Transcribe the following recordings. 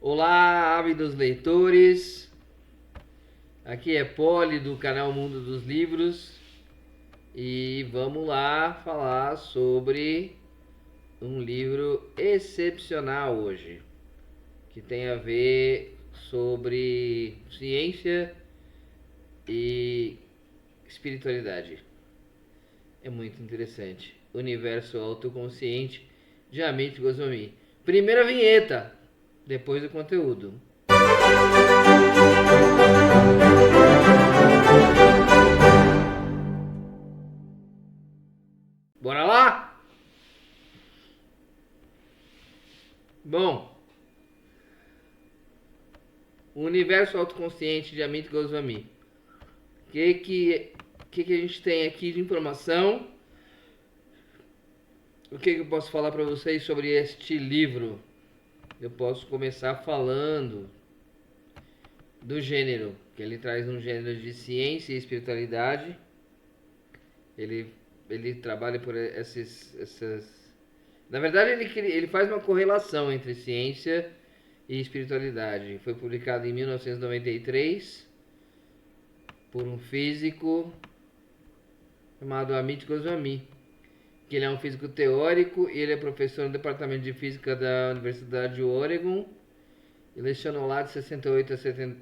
Olá, ávidos leitores. Aqui é Poli do canal Mundo dos Livros e vamos lá falar sobre um livro excepcional hoje, que tem a ver sobre ciência e espiritualidade. É muito interessante. Universo Autoconsciente de Amit Goswami. Primeira vinheta, depois do conteúdo. Bora lá? Bom, o Universo Autoconsciente de Amit Goswami. O que a gente tem aqui de informação? O que eu posso falar para vocês sobre este livro? Eu posso começar falando do gênero, que ele traz um gênero de ciência e espiritualidade. Ele trabalha por essas... Na verdade, ele faz uma correlação entre ciência e espiritualidade. Foi publicado em 1993 por um físico chamado Amit Goswami, que ele é um físico teórico e ele é professor no departamento de física da Universidade de Oregon. Ele lecionou lá de 68 a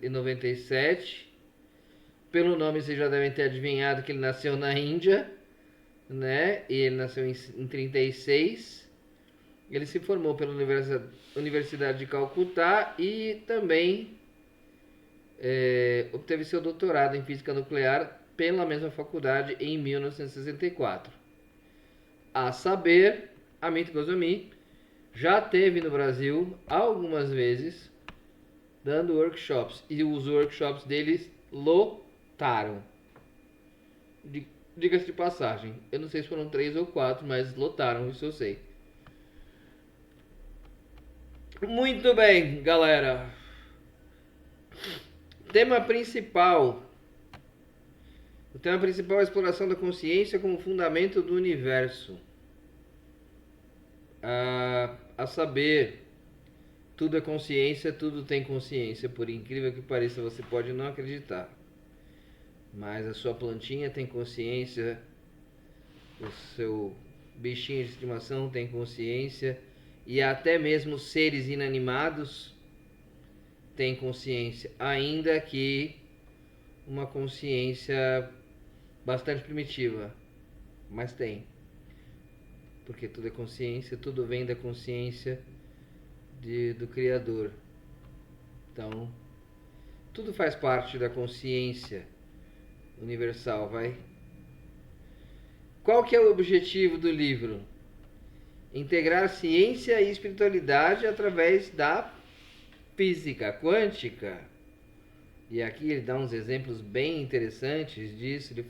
97. Pelo nome vocês já devem ter adivinhado que ele nasceu na Índia, né? E ele nasceu em 36. Ele se formou pela Universidade de Calcutá e também obteve seu doutorado em física nuclear pela mesma faculdade em 1964. A saber, Amit Goswami já esteve no Brasil algumas vezes dando workshops e os workshops deles lotaram. Diga-se de passagem, eu não sei se foram 3 ou 4, mas lotaram, isso eu sei. Muito bem, galera. Tema principal. O tema principal é a exploração da consciência como fundamento do universo. A saber, tudo é consciência, tudo tem consciência. Por incrível que pareça, você pode não acreditar, mas a sua plantinha tem consciência, o seu bichinho de estimação tem consciência, e até mesmo seres inanimados têm consciência, ainda que uma consciência bastante primitiva, mas tem. Porque tudo é consciência, tudo vem da consciência do Criador. Então, tudo faz parte da consciência universal, vai? Qual que é o objetivo do livro? Integrar ciência e espiritualidade através da física quântica. E aqui ele dá uns exemplos bem interessantes disso. Ele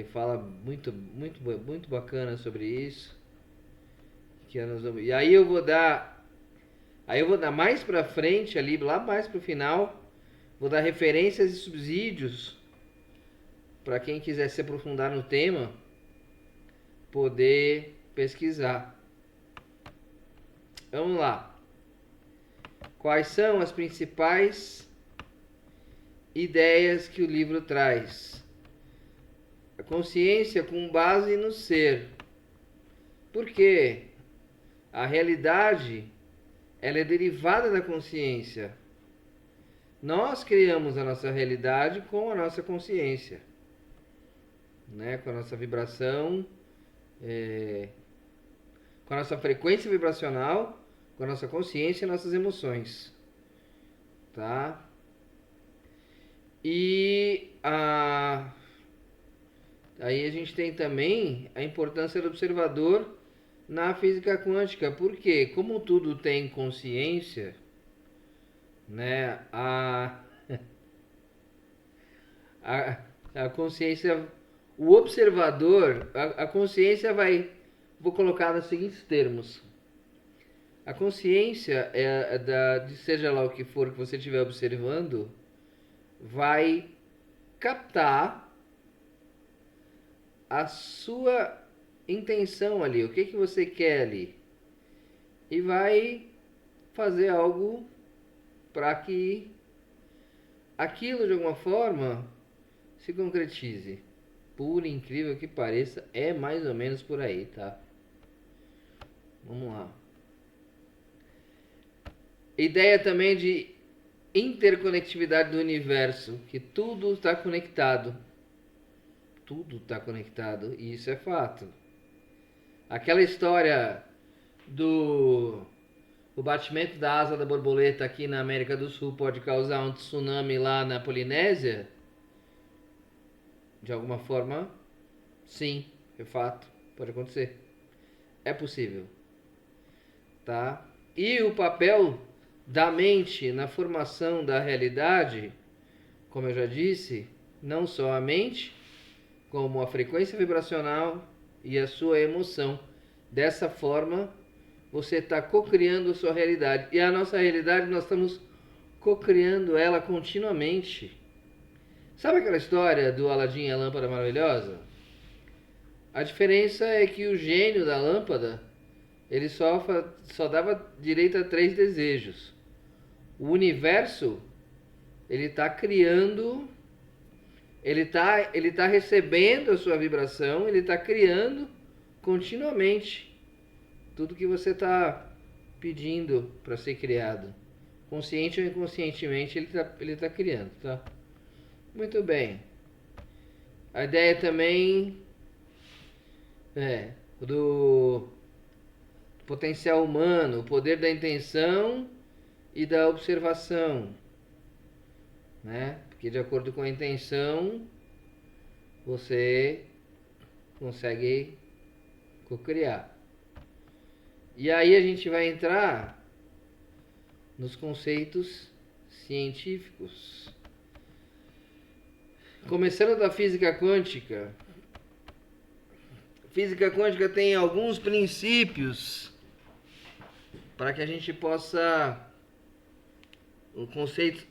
fala muito bacana sobre isso. E aí eu vou dar mais pra frente ali, lá mais pro final, vou dar referências e subsídios para quem quiser se aprofundar no tema poder pesquisar. Vamos lá. Quais são as principais ideias que o livro traz? A consciência com base no ser. Por quê? A realidade, ela é derivada da consciência. Nós criamos a nossa realidade com a nossa consciência, né? Com a nossa vibração, com a nossa frequência vibracional, com a nossa consciência e nossas emoções, tá? E aí a gente tem também a importância do observador na física quântica, porque como tudo tem consciência, né? A consciência, o observador, a consciência vou colocar nos seguintes termos. A consciência de seja lá o que for que você estiver observando, vai captar a sua intenção ali, o que você quer ali, e vai fazer algo para que aquilo de alguma forma se concretize. Por incrível que pareça, é mais ou menos por aí, tá? Vamos lá. Ideia também de interconectividade do universo, que tudo está conectado. Tudo está conectado, e isso é fato. Aquela história do o batimento da asa da borboleta aqui na América do Sul pode causar um tsunami lá na Polinésia, de alguma forma, sim, é fato, pode acontecer. É possível, tá? E o papel da mente na formação da realidade, como eu já disse, não só a mente, como a frequência vibracional e a sua emoção. Dessa forma, você está co-criando a sua realidade. E a nossa realidade, nós estamos co-criando ela continuamente. Sabe aquela história do Aladim e a lâmpada maravilhosa? A diferença é que o gênio da lâmpada, ele só dava direito a 3 desejos. O universo, ele está criando, ele tá recebendo a sua vibração, ele está criando continuamente tudo que você está pedindo para ser criado. Consciente ou inconscientemente, ele tá criando, tá? Muito bem. A ideia também é do potencial humano, o poder da intenção e da observação, né? Porque de acordo com a intenção, você consegue co-criar. E aí a gente vai entrar nos conceitos científicos. Começando da física quântica. A física quântica tem alguns princípios para que a gente possa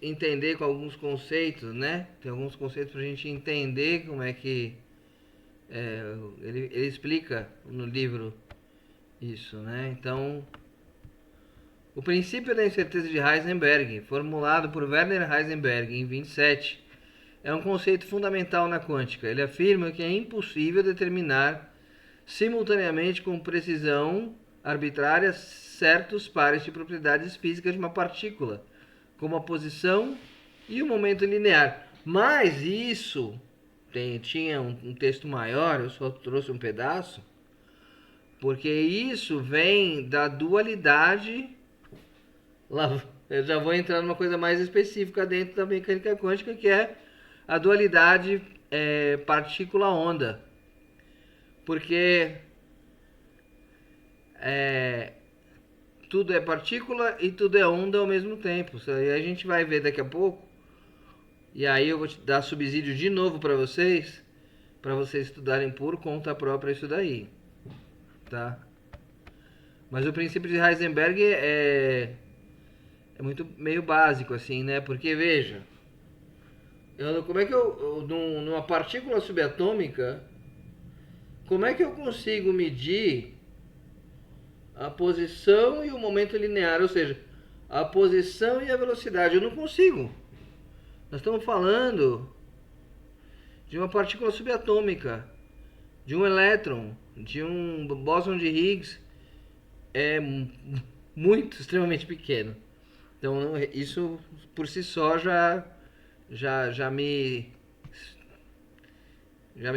entender com alguns conceitos, né? Tem alguns conceitos para a gente entender como é que ele explica no livro isso, né? Então, o princípio da incerteza de Heisenberg, formulado por Werner Heisenberg em 27, é um conceito fundamental na quântica. Ele afirma que é impossível determinar simultaneamente com precisão arbitrária certos pares de propriedades físicas de uma partícula, como a posição e o momento linear. Mas isso tinha um texto maior, eu só trouxe um pedaço, porque isso vem da dualidade. Lá, eu já vou entrar numa coisa mais específica dentro da mecânica quântica, que é a dualidade partícula-onda. Porque tudo é partícula e tudo é onda ao mesmo tempo. E a gente vai ver daqui a pouco. E aí eu vou te dar subsídio de novo para vocês estudarem por conta própria isso daí, tá? Mas o princípio de Heisenberg é muito meio básico assim, né? Porque veja, como é que numa partícula subatômica, como é que eu consigo medir a posição e o momento linear, ou seja, a posição e a velocidade? Eu não consigo. Nós estamos falando de uma partícula subatômica, de um elétron, de um bóson de Higgs, muito, extremamente pequeno. Então isso por si só já me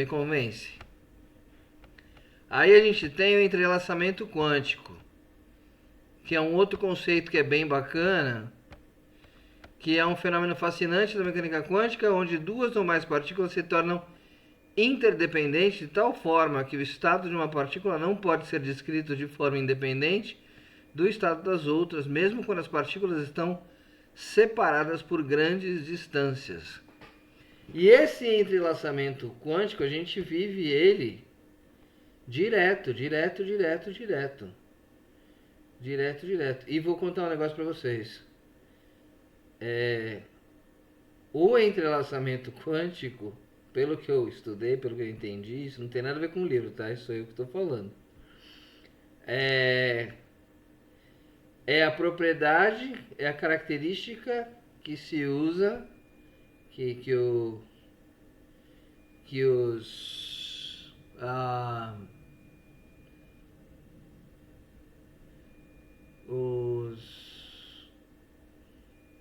convence. Aí a gente tem o entrelaçamento quântico, que é um outro conceito que é bem bacana, que é um fenômeno fascinante da mecânica quântica, onde duas ou mais partículas se tornam interdependentes de tal forma que o estado de uma partícula não pode ser descrito de forma independente do estado das outras, mesmo quando as partículas estão separadas por grandes distâncias. E esse entrelaçamento quântico, a gente vive ele direto. E vou contar um negócio para vocês. O entrelaçamento quântico, pelo que eu estudei, pelo que eu entendi, isso não tem nada a ver com o livro, tá? Isso sou eu que estou falando. é a propriedade, é a característica que se usa, que, o, que os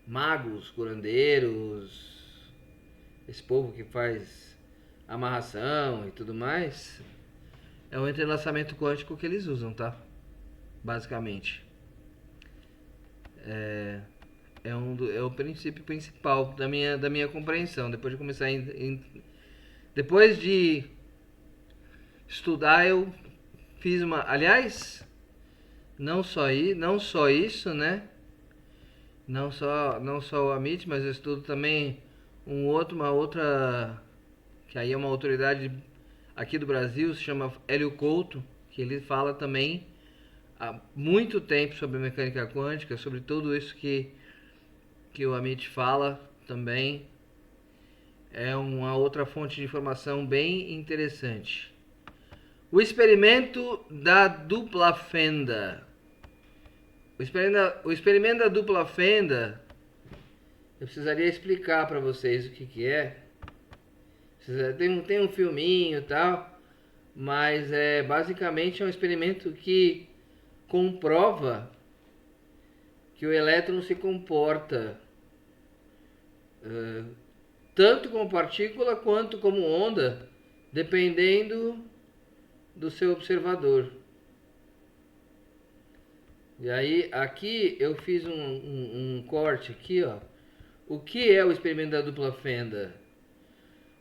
magos, curandeiros, esse povo que faz amarração e tudo mais, é o entrelaçamento quântico que eles usam, tá? Basicamente. É o princípio principal da minha compreensão. Depois de estudar, eu fiz uma. Aliás, não só isso, né? Não só o Amit, mas eu estudo também uma outra, que aí é uma autoridade aqui do Brasil, se chama Hélio Couto, que ele fala também há muito tempo sobre mecânica quântica, sobre tudo isso que o Amit fala também. É uma outra fonte de informação bem interessante. O experimento da dupla fenda. O experimento da dupla fenda, eu precisaria explicar para vocês o que é. Tem um filminho e tal, mas basicamente é um experimento que comprova que o elétron se comporta tanto como partícula quanto como onda, dependendo do seu observador. E aí aqui eu fiz um corte aqui, ó. O que é o experimento da dupla fenda?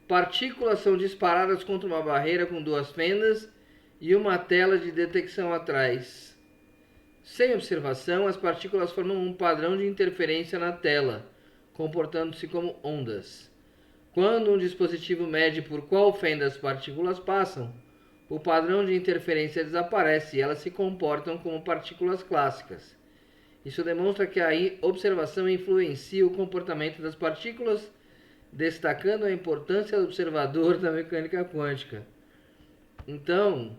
Partículas são disparadas contra uma barreira com duas fendas e uma tela de detecção atrás. Sem observação, as partículas formam um padrão de interferência na tela, comportando-se como ondas. Quando um dispositivo mede por qual fenda as partículas passam, o padrão de interferência desaparece e elas se comportam como partículas clássicas. Isso demonstra que a observação influencia o comportamento das partículas, destacando a importância do observador da mecânica quântica. Então,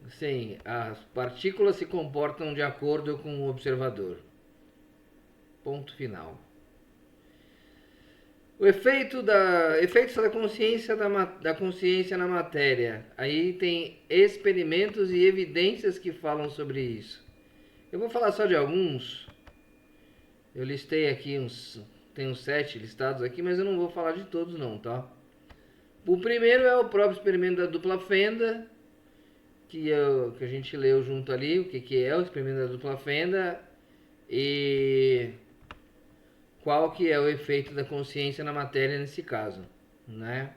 sim, as partículas se comportam de acordo com o observador. Ponto final. O efeitos da consciência da consciência na matéria. Aí tem experimentos e evidências que falam sobre isso. Eu vou falar só de alguns. Eu listei aqui tem uns 7 listados aqui, mas eu não vou falar de todos não, tá? O primeiro é o próprio experimento da dupla fenda, que a gente leu junto ali, o que é o experimento da dupla fenda e qual que é o efeito da consciência na matéria nesse caso, né?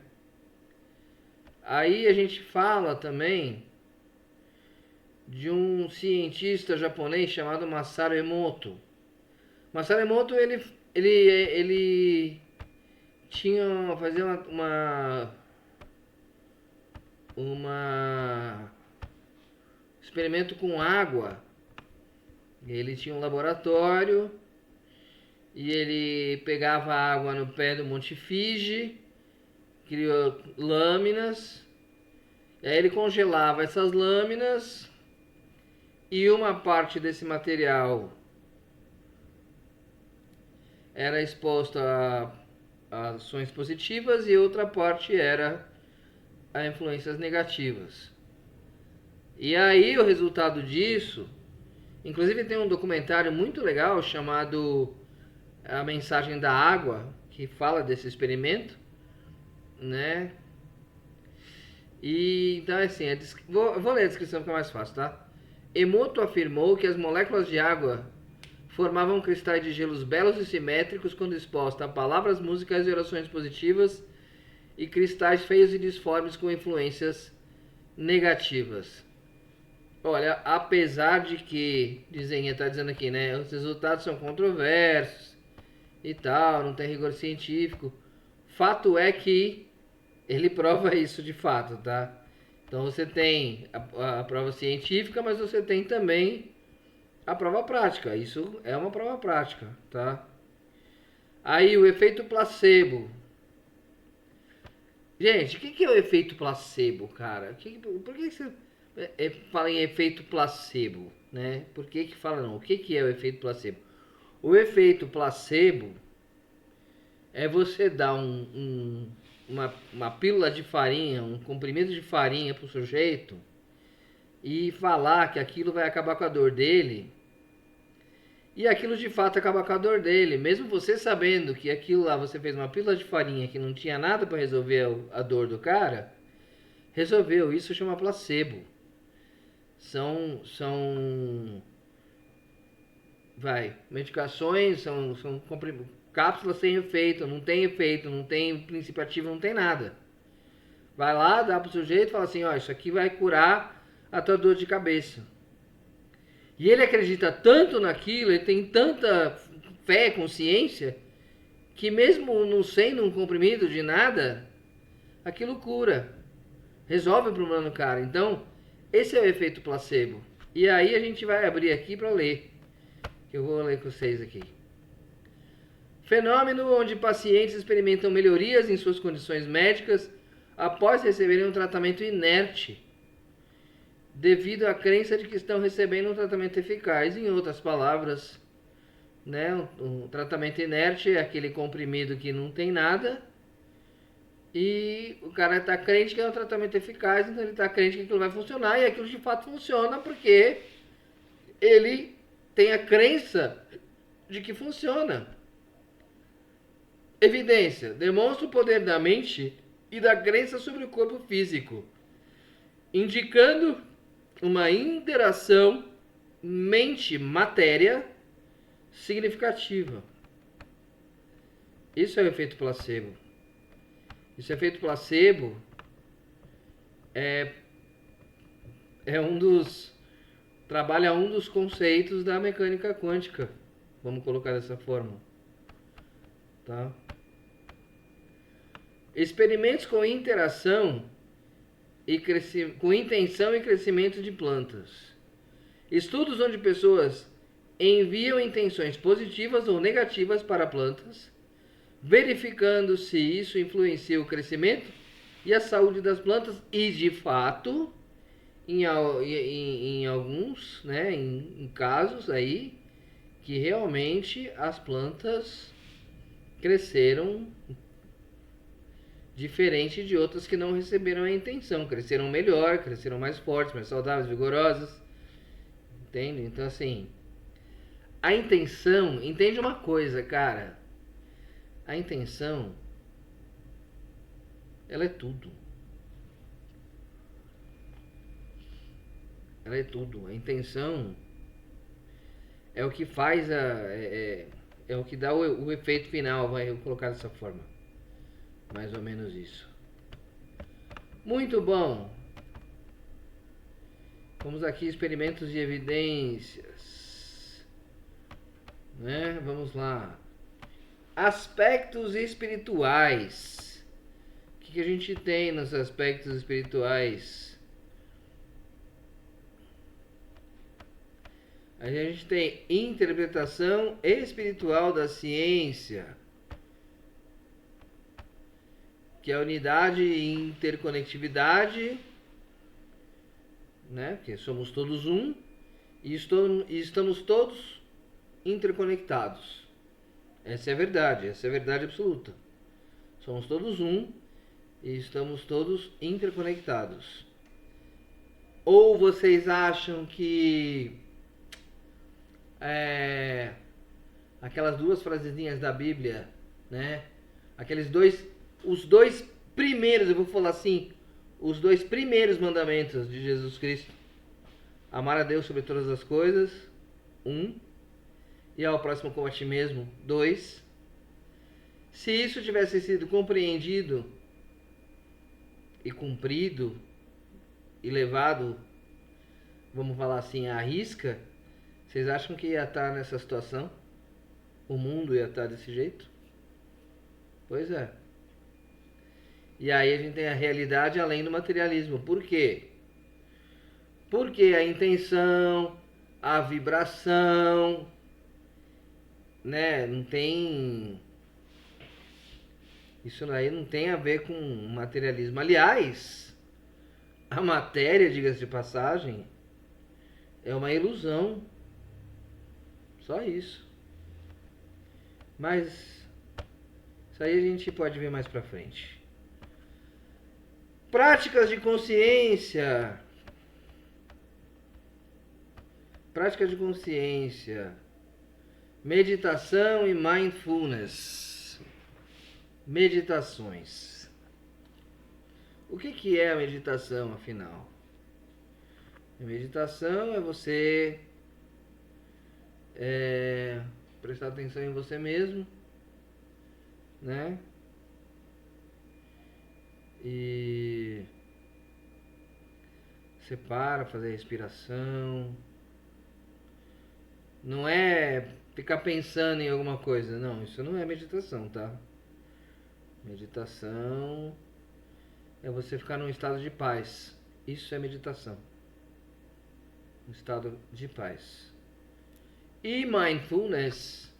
Aí a gente fala também de um cientista japonês chamado Masaru Emoto. Masaru Emoto, ele fazia uma experimento com água. Ele tinha um laboratório e ele pegava água no pé do Monte Fuji, criou lâminas, e aí ele congelava essas lâminas e uma parte desse material era exposta a ações positivas e outra parte era a influências negativas. E aí o resultado disso, inclusive tem um documentário muito legal chamado A Mensagem da Água, que fala desse experimento, né? E então assim, vou ler a descrição que é mais fácil, tá? Emoto afirmou que as moléculas de água formavam cristais de gelos belos e simétricos quando exposta a palavras, músicas e orações positivas, e cristais feios e disformes com influências negativas. Olha, apesar de que, está dizendo aqui, né, os resultados são controversos e tal, não tem rigor científico, fato é que ele prova isso de fato, tá? Então você tem a prova científica, mas você tem também a prova prática. Isso é uma prova prática, tá? Aí o efeito placebo. Gente, o que é o efeito placebo, cara? Por que você fala em efeito placebo? né? Por que que fala não? O que que é o efeito placebo? O efeito placebo é você dar uma pílula de farinha, um comprimido de farinha para o sujeito e falar que aquilo vai acabar com a dor dele, e aquilo de fato acaba com a dor dele, mesmo você sabendo que aquilo lá você fez uma pílula de farinha que não tinha nada para resolver a dor do cara, resolveu. Isso chama placebo. São medicações, são cápsulas sem efeito, não tem princípio ativo, não tem nada. Vai lá, dá pro sujeito e fala assim, ó, isso aqui vai curar a tua dor de cabeça. E ele acredita tanto naquilo, ele tem tanta fé, consciência, que mesmo não sendo um comprimido de nada, aquilo cura. Resolve o problema do cara. Então, esse é o efeito placebo. E aí a gente vai abrir aqui para ler. Que eu vou ler com vocês aqui. Fenômeno onde pacientes experimentam melhorias em suas condições médicas após receberem um tratamento inerte, devido à crença de que estão recebendo um tratamento eficaz. Em outras palavras, né, um tratamento inerte é aquele comprimido que não tem nada e o cara está crente que é um tratamento eficaz, então ele está crente que aquilo vai funcionar, e aquilo de fato funciona porque ele tem a crença de que funciona. Evidência: demonstra o poder da mente e da crença sobre o corpo físico, indicando uma interação mente-matéria significativa. Isso é o efeito placebo. Esse efeito placebo trabalha um dos conceitos da mecânica quântica, vamos colocar dessa forma, tá? Experimentos com interação com intenção e crescimento de plantas. Estudos onde pessoas enviam intenções positivas ou negativas para plantas, verificando se isso influencia o crescimento e a saúde das plantas, e de fato, em alguns, né, em casos aí, que realmente as plantas cresceram diferente de outras que não receberam a intenção, cresceram melhor, cresceram mais fortes, mais saudáveis, vigorosas, entende? Então assim, a intenção, entende uma coisa, cara, a intenção, ela é tudo. Ela é tudo. A intenção é o que faz é o que dá o efeito final, vai colocar dessa forma. Mais ou menos isso. Muito bom. Vamos aqui, experimentos de evidências. Né? Vamos lá. Aspectos espirituais. O que a gente tem nos aspectos espirituais? A gente tem interpretação espiritual da ciência, que é a unidade e interconectividade, né? Porque somos todos um e estamos todos interconectados. Essa é a verdade absoluta. Somos todos um e estamos todos interconectados. Ou vocês acham que aquelas duas frasezinhas da Bíblia, né? Os dois primeiros, eu vou falar assim, os dois primeiros mandamentos de Jesus Cristo: amar a Deus sobre todas as coisas, 1, e ao próximo como a ti mesmo, 2. Se isso tivesse sido compreendido e cumprido e levado, vamos falar assim, à risca, vocês acham que ia estar nessa situação? O mundo ia estar desse jeito? Pois é. E aí a gente tem a realidade além do materialismo. Por quê? Porque a intenção, a vibração, né, não tem... Isso aí não tem a ver com materialismo. Aliás, a matéria, diga-se de passagem, É uma ilusão. Só isso. Mas isso aí a gente pode ver mais pra frente. Práticas de consciência. Práticas de consciência. Meditação e mindfulness. Meditações. O que é a meditação, afinal? A meditação é você prestar atenção em você mesmo, né? E você para, fazer respiração. Não é ficar pensando em alguma coisa, não. Isso não é meditação, tá? Meditação é você ficar num estado de paz. Isso é meditação. Um estado de paz. E mindfulness.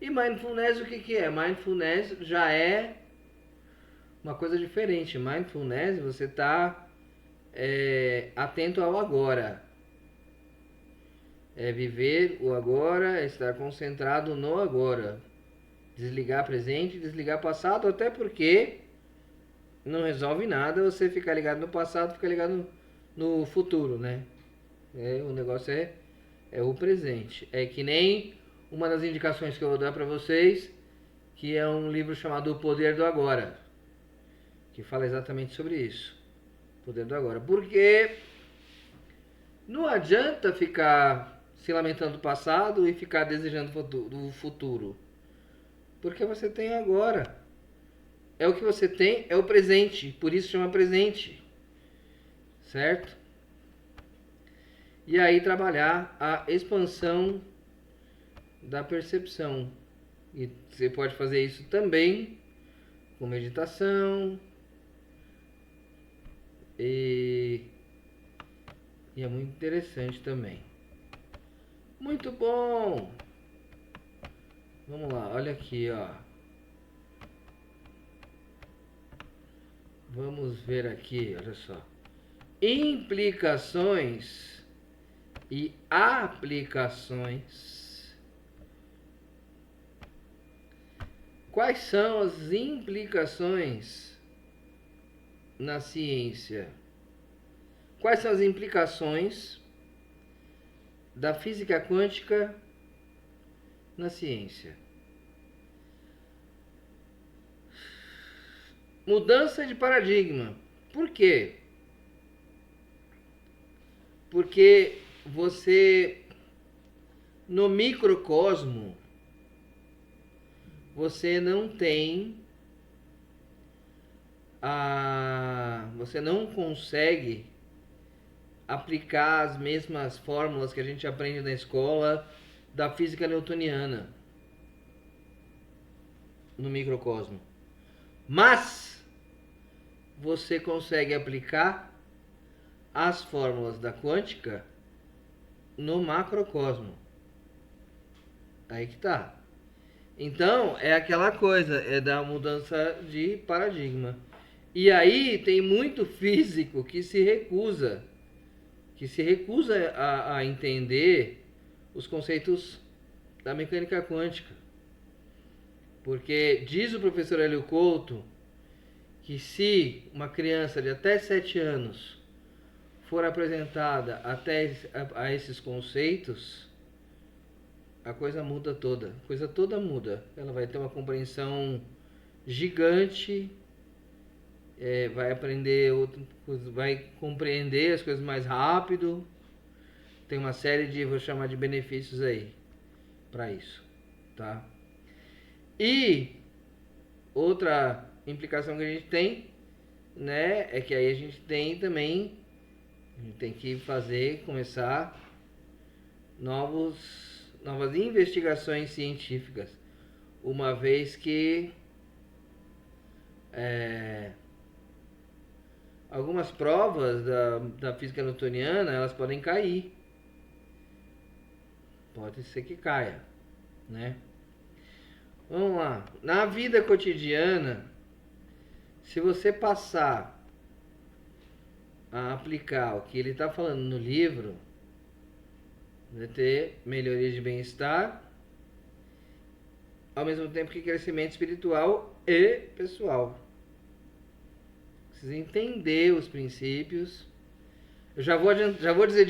E mindfulness o que é? Mindfulness já é uma coisa diferente. Mindfulness você está atento ao agora. É viver o agora, é estar concentrado no agora. Desligar presente, desligar passado, até porque não resolve nada você ficar ligado no passado, ficar ligado no futuro, né? O negócio é o presente. É que nem uma das indicações que eu vou dar para vocês, que é um livro chamado O Poder do Agora, que fala exatamente sobre isso. O Poder do Agora. Porque não adianta ficar se lamentando do passado e ficar desejando do futuro. Porque você tem agora. É o que você tem, é o presente. Por isso chama presente. Certo? E aí trabalhar a expansão da percepção. E você pode fazer isso também com meditação. E é muito interessante também. Muito bom! Vamos lá, olha aqui, ó. Vamos ver aqui, olha só. Implicações e aplicações. Quais são as implicações na ciência? Quais são as implicações da física quântica na ciência? Mudança de paradigma. Por quê? Porque você, no microcosmo, você não tem você não consegue aplicar as mesmas fórmulas que a gente aprende na escola da física newtoniana no microcosmo. Mas você consegue aplicar as fórmulas da quântica no macrocosmo. Aí que tá. Então, é aquela coisa, é da mudança de paradigma. E aí tem muito físico que se recusa a entender os conceitos da mecânica quântica. Porque diz o professor Hélio Couto que se uma criança de até 7 anos for apresentada até a esses conceitos, a coisa muda toda. A coisa toda muda. Ela vai ter uma compreensão gigante, vai aprender vai compreender as coisas mais rápido. Tem uma série de, vou chamar de benefícios aí para isso, tá? E outra implicação que a gente tem, né, é que aí a gente tem também, a gente tem que começar novas investigações científicas, uma vez que algumas provas da física newtoniana, elas podem cair. Pode ser que caia, né? Vamos lá. Na vida cotidiana, se você passar a aplicar o que ele está falando no livro, Vai ter melhoria de bem-estar, ao mesmo tempo que crescimento espiritual e pessoal. Precisa entender os princípios. Eu já vou dizer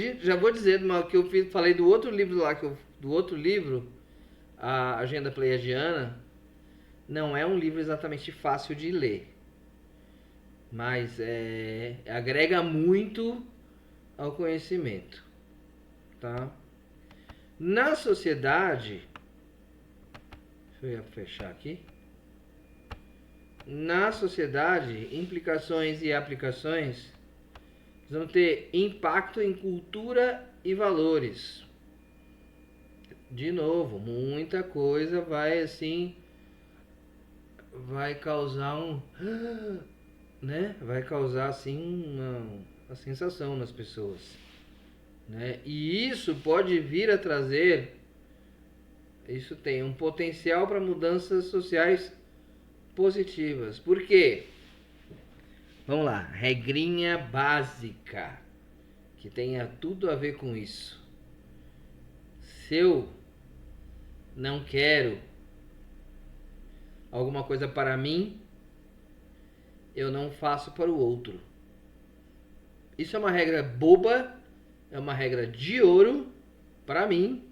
que eu falei do outro livro lá, do outro livro, a Agenda Pleiadiana, não é um livro exatamente fácil de ler, mas agrega muito ao conhecimento, tá? Na sociedade, deixa eu fechar aqui. Na sociedade, implicações e aplicações vão ter impacto em cultura e valores. De novo, muita coisa vai assim, vai causar né? Vai causar assim uma sensação nas pessoas, né? E isso pode vir a trazer, isso tem um potencial para mudanças sociais positivas. Por quê? Vamos lá, regrinha básica que tenha tudo a ver com isso. Se eu não quero alguma coisa para mim, eu não faço para o outro. Isso é uma regra boba, é uma regra de ouro para mim,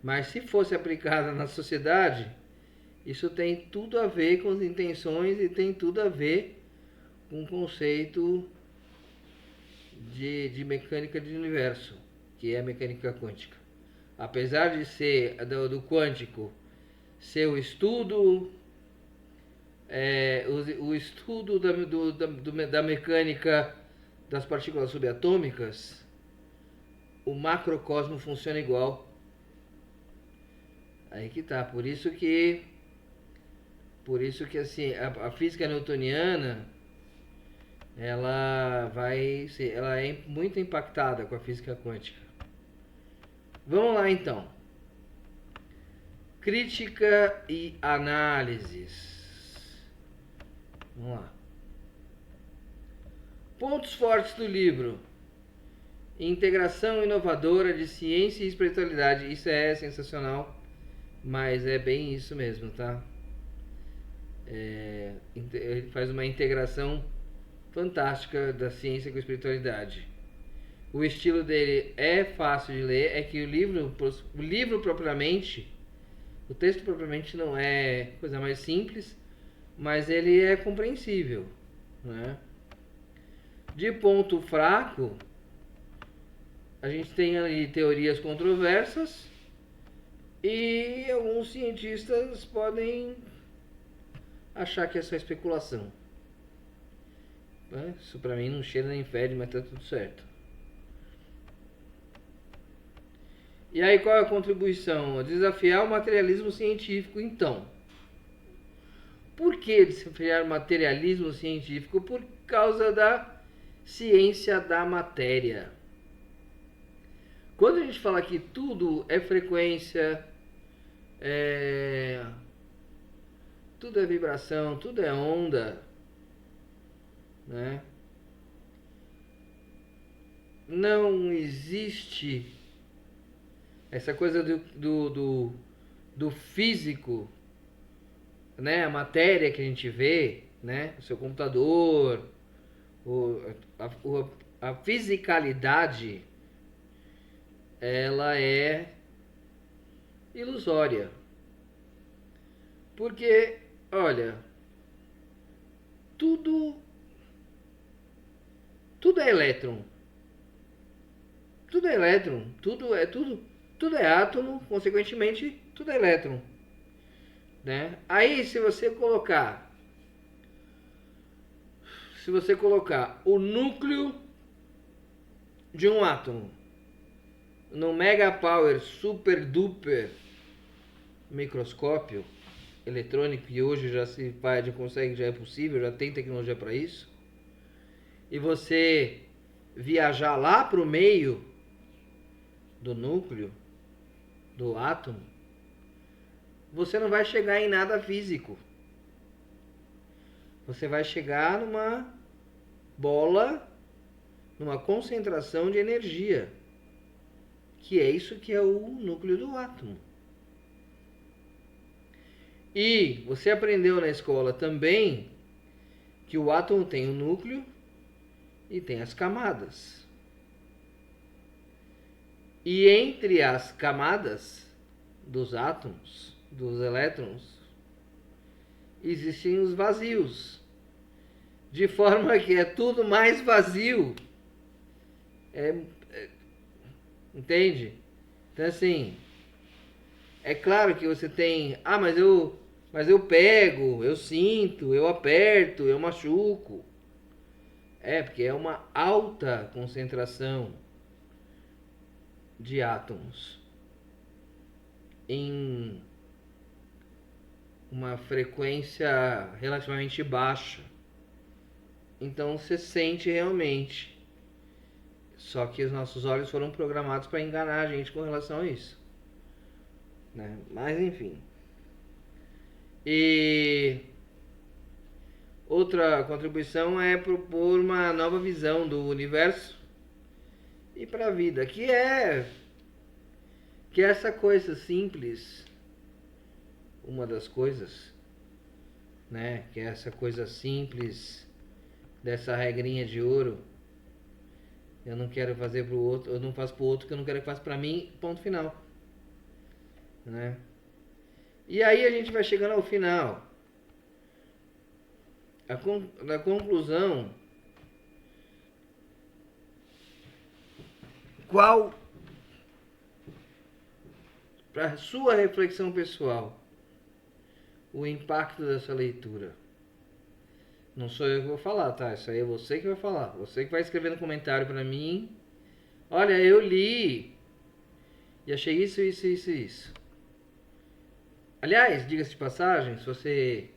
mas se fosse aplicada na sociedade, isso tem tudo a ver com as intenções e tem tudo a ver com o conceito de mecânica de universo, que é a mecânica quântica. Apesar de ser do quântico ser o estudo, o estudo da mecânica das partículas subatômicas, o macrocosmo funciona igual. Aí que tá, por isso que assim, a física newtoniana, ela é muito impactada com a física quântica. Vamos lá então. Crítica e análises. Vamos lá. Pontos fortes do livro: integração inovadora de ciência e espiritualidade. Isso é sensacional, mas é bem isso mesmo, tá? Ele faz uma integração fantástica da ciência com a espiritualidade. O estilo dele é fácil de ler, é que o livro propriamente, o texto propriamente não é coisa mais simples, mas ele é compreensível, né? De ponto fraco, a gente tem ali teorias controversas e alguns cientistas podem achar que é só especulação. Isso pra mim não cheira nem fede, mas tá tudo certo. E aí qual é a contribuição? Desafiar o materialismo científico, então. Por que desafiar o materialismo científico? Por causa da ciência da matéria. Quando a gente fala que tudo é frequência, tudo é vibração, tudo é onda, né? Não existe essa coisa do físico, né? A matéria que a gente vê, né? O seu computador, a fisicalidade, ela é ilusória. Porque, olha, tudo é elétron. Tudo é elétron. Tudo é átomo, consequentemente, tudo é elétron. Né? Aí, se você colocar o núcleo de um átomo no mega power super duper microscópio eletrônico, que hoje já consegue, já é possível, já tem tecnologia para isso, e você viajar lá para o meio do núcleo do átomo, você não vai chegar em nada físico. Você vai chegar numa bola, numa concentração de energia, que é isso que é o núcleo do átomo. E você aprendeu na escola também que o átomo tem o núcleo e tem as camadas. E entre as camadas dos átomos, dos elétrons, existem os vazios. De forma que é tudo mais vazio. Entende? Então assim, é claro que você tem, mas eu pego, eu sinto, eu aperto, eu machuco. Porque é uma alta concentração de átomos em uma frequência relativamente baixa. Então você sente realmente. Só que os nossos olhos foram programados para enganar a gente com relação a isso, né? Mas enfim. E outra contribuição é propor uma nova visão do universo e para a vida, que é essa coisa simples, uma das coisas, né? Que é essa coisa simples dessa regrinha de ouro. Eu não quero fazer pro outro, eu não faço pro outro que eu não quero que faça para mim, ponto final, né? E aí a gente vai chegando ao final. A conclusão, qual, para sua reflexão pessoal, o impacto dessa leitura? Não sou eu que vou falar, tá? Isso aí é você que vai falar. Você que vai escrever no comentário pra mim. Olha, eu li e achei isso, isso, isso, isso. Aliás, diga-se de passagem, se você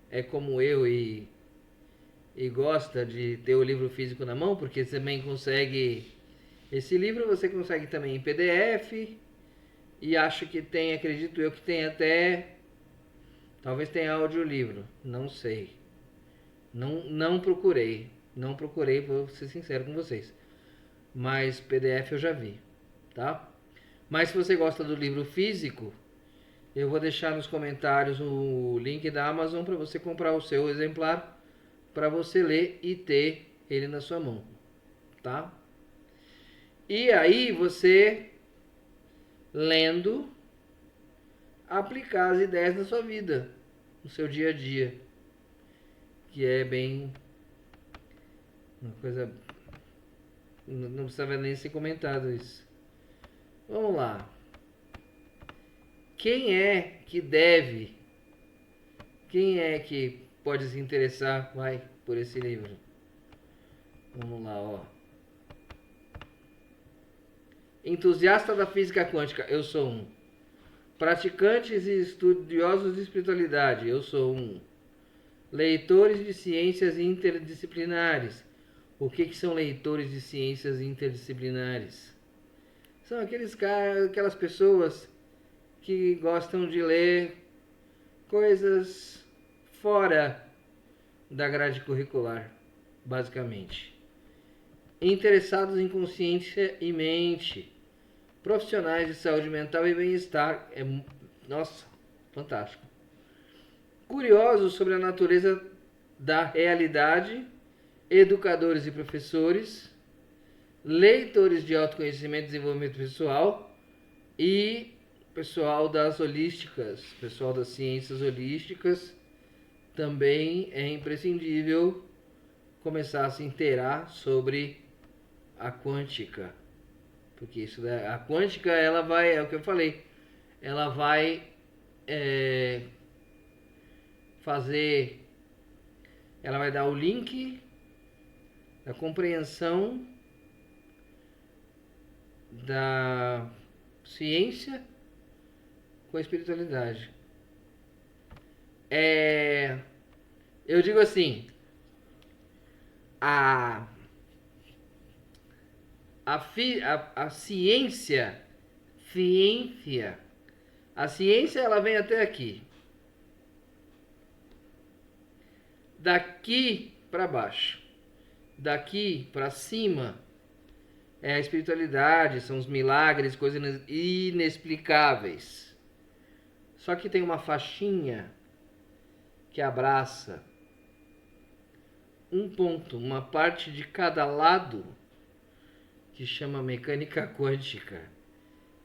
é como eu e gosta de ter o livro físico na mão, porque você também consegue... Esse livro você consegue também em PDF e acho que tem, acredito eu, que tem até... Talvez tenha audiolivro, não sei. Não procurei. Não procurei, vou ser sincero com vocês. Mas PDF eu já vi, tá? Mas se você gosta do livro físico, eu vou deixar nos comentários o link da Amazon para você comprar o seu exemplar, para você ler e ter ele na sua mão, tá? E aí você, lendo, aplicar as ideias na sua vida, no seu dia a dia, que é bem uma coisa, não precisava nem ser comentado isso. Vamos lá. Quem é que deve, quem é que pode se interessar, por esse livro? Vamos lá, ó. Entusiasta da física quântica, eu sou um. Praticantes e estudiosos de espiritualidade, eu sou um. Leitores de ciências interdisciplinares. O que são leitores de ciências interdisciplinares? São aquelas pessoas que gostam de ler coisas fora da grade curricular, basicamente. Interessados em consciência e mente, profissionais de saúde mental e bem-estar. Nossa, fantástico. Curiosos sobre a natureza da realidade, educadores e professores, leitores de autoconhecimento e desenvolvimento pessoal e pessoal das holísticas, pessoal das ciências holísticas. Também é imprescindível começar a se inteirar sobre a quântica, porque a quântica, ela vai, é o que eu falei, ela vai ela vai dar o link da compreensão da ciência com a espiritualidade. Eu digo assim, a ciência, a ciência ela vem até aqui. Daqui para baixo, daqui para cima, é a espiritualidade, são os milagres, coisas inexplicáveis. Só que tem uma faixinha que abraça um ponto, uma parte de cada lado, que chama mecânica quântica,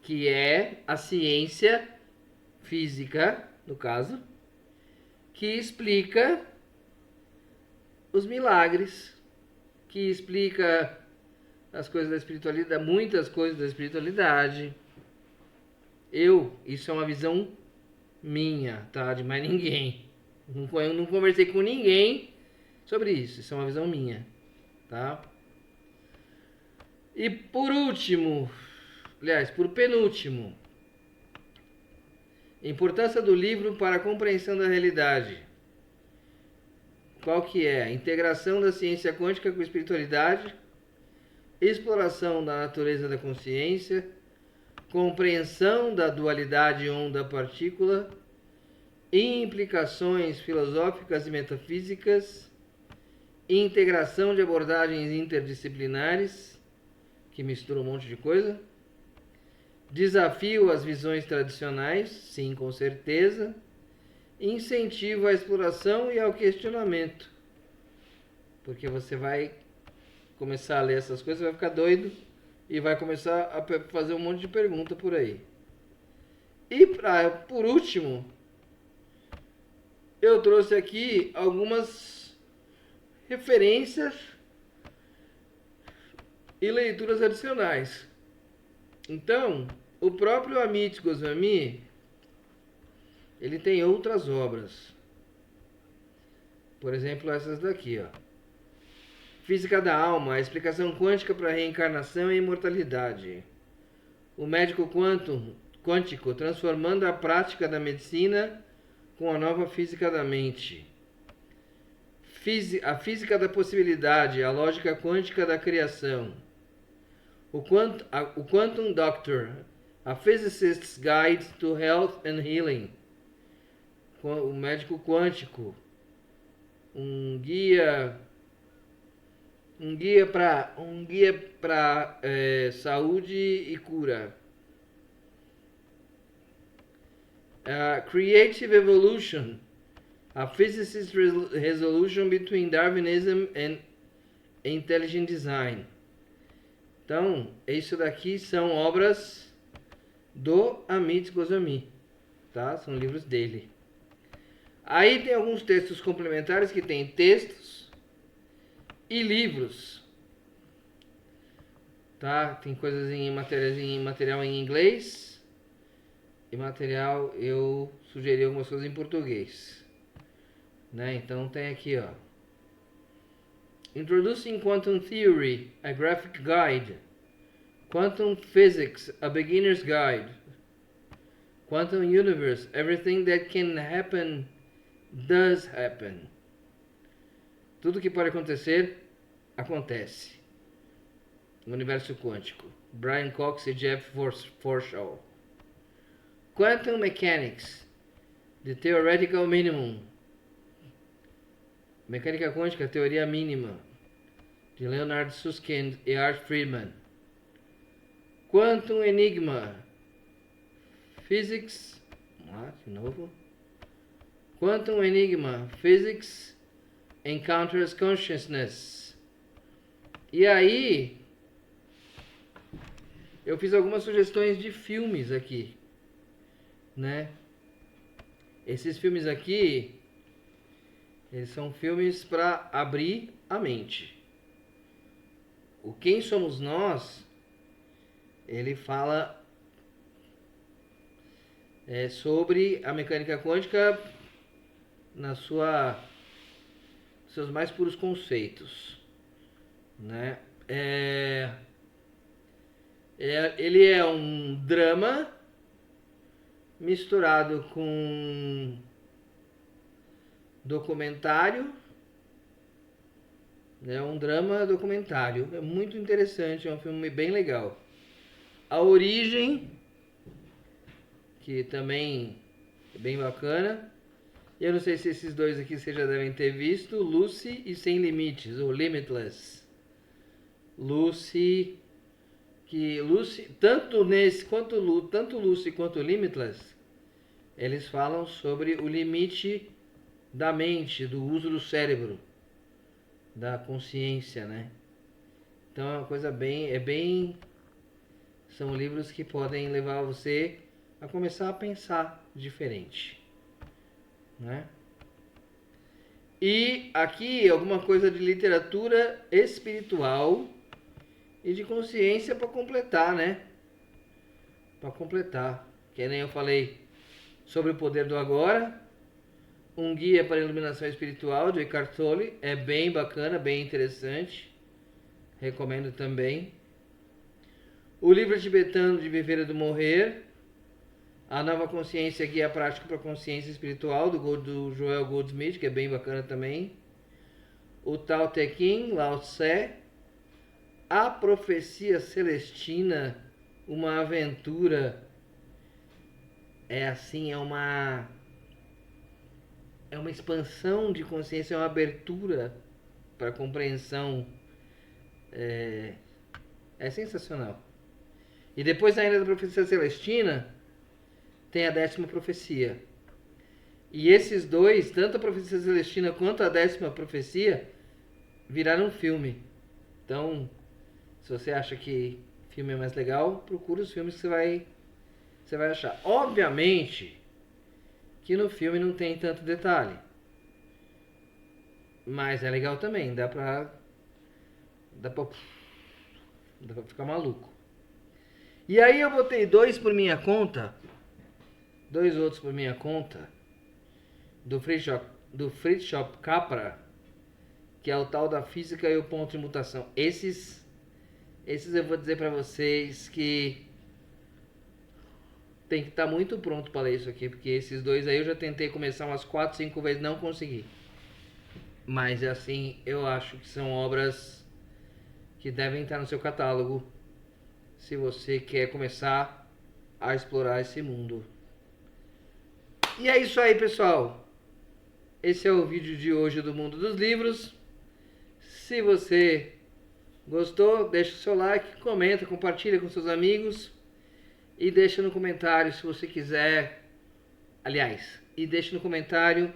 que é a ciência física, no caso, que explica os milagres, que explica as coisas da espiritualidade, muitas coisas da espiritualidade. Isso é uma visão minha, tá? De mais ninguém. Eu não conversei com ninguém sobre isso. Isso é uma visão minha, tá? E por último, aliás, por penúltimo, importância do livro para a compreensão da realidade. Qual que é? A integração da ciência quântica com a espiritualidade, exploração da natureza da consciência, compreensão da dualidade onda-partícula, implicações filosóficas e metafísicas, integração de abordagens interdisciplinares, que mistura um monte de coisa, desafio às visões tradicionais, sim, com certeza, incentivo à exploração e ao questionamento, porque você vai começar a ler essas coisas, vai ficar doido e vai começar a fazer um monte de pergunta por aí. E por último, eu trouxe aqui algumas referências e leituras adicionais. Então, o próprio Amit Goswami, ele tem outras obras. Por exemplo, essas daqui, ó. Física da Alma, a explicação quântica para a reencarnação e imortalidade. O médico quântico transformando a prática da medicina com a nova física da mente. A física da possibilidade, a lógica quântica da criação. O Quantum Doctor, a Physicist's Guide to Health and Healing. O médico quântico, um guia para saúde e cura. Creative Evolution, a Physicist's Resolution between Darwinism and Intelligent Design. Então, isso daqui são obras do Amit Goswami, tá? São livros dele. Aí tem alguns textos complementares que tem textos e livros, tá? Tem coisas em material em inglês e material, eu sugeri algumas coisas em português, né? Então tem aqui, ó, Introducing Quantum Theory, a Graphic Guide. Quantum Physics, a Beginner's Guide. Quantum Universe, Everything That Can Happen Does Happen. Tudo que pode acontecer, acontece. No universo quântico. Brian Cox e Jeff Forshaw. Quantum Mechanics, The Theoretical Minimum. Mecânica Quântica, Teoria Mínima, de Leonard Susskind e Art Friedman. Quantum Enigma, Physics, vamos lá, de novo. Quantum Enigma, Physics Encounters Consciousness. E aí, eu fiz algumas sugestões de filmes aqui, né? Esses filmes aqui, eles são filmes para abrir a mente. O Quem Somos Nós, ele fala sobre a mecânica quântica na seus mais puros conceitos, né? Ele é um drama misturado com documentário, é um drama documentário, é muito interessante, é um filme bem legal. A Origem, que também é bem bacana. Eu não sei se esses dois aqui vocês já devem ter visto, Lucy e Sem Limites, ou Limitless. Lucy que Lucy, tanto nesse tanto Lucy quanto Limitless, eles falam sobre o limite da mente, do uso do cérebro, da consciência, né? Então é uma coisa bem, são livros que podem levar você a começar a pensar diferente, né? E aqui alguma coisa de literatura espiritual e de consciência para completar, né? Para completar, que nem eu falei sobre o poder do agora, um guia para a iluminação espiritual de Eckhart Tolle, é bem bacana, bem interessante, recomendo também. O livro tibetano de Viver e do Morrer, a nova consciência, guia prático para a consciência espiritual do Joel Goldsmith, que é bem bacana também. O Tao Te Ching, Lao Tse, a profecia celestina, uma aventura, é assim, é uma expansão de consciência, é uma abertura para a compreensão, é sensacional. E depois ainda da profecia celestina, tem a 10ª profecia. E esses dois, tanto a profecia celestina quanto a 10ª profecia, viraram um filme. Então, se você acha que filme é mais legal, procura os filmes que você vai achar. Obviamente que no filme não tem tanto detalhe, mas é legal também, dá pra ficar maluco. E aí eu botei dois por minha conta, dois outros por minha conta, do Fritjof Capra, que é o tal da física e o ponto de mutação. Esses eu vou dizer pra vocês que tem que estar muito pronto para ler isso aqui, porque esses dois aí eu já tentei começar umas 4, 5 vezes, não consegui. Mas assim, eu acho que são obras que devem estar no seu catálogo, se você quer começar a explorar esse mundo. E é isso aí, pessoal. Esse é o vídeo de hoje do Mundo dos Livros. Se você gostou, deixa o seu like, comenta, compartilha com seus amigos e deixa no comentário se você quiser. Aliás, e deixa no comentário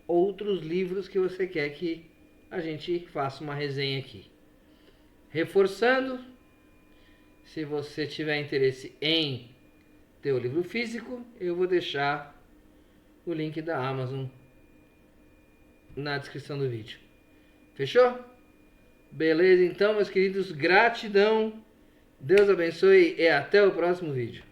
outros livros que você quer que a gente faça uma resenha aqui. Reforçando, se você tiver interesse em ter o livro físico, eu vou deixar o link da Amazon na descrição do vídeo. Fechou? Beleza, então, meus queridos, gratidão, Deus abençoe e até o próximo vídeo.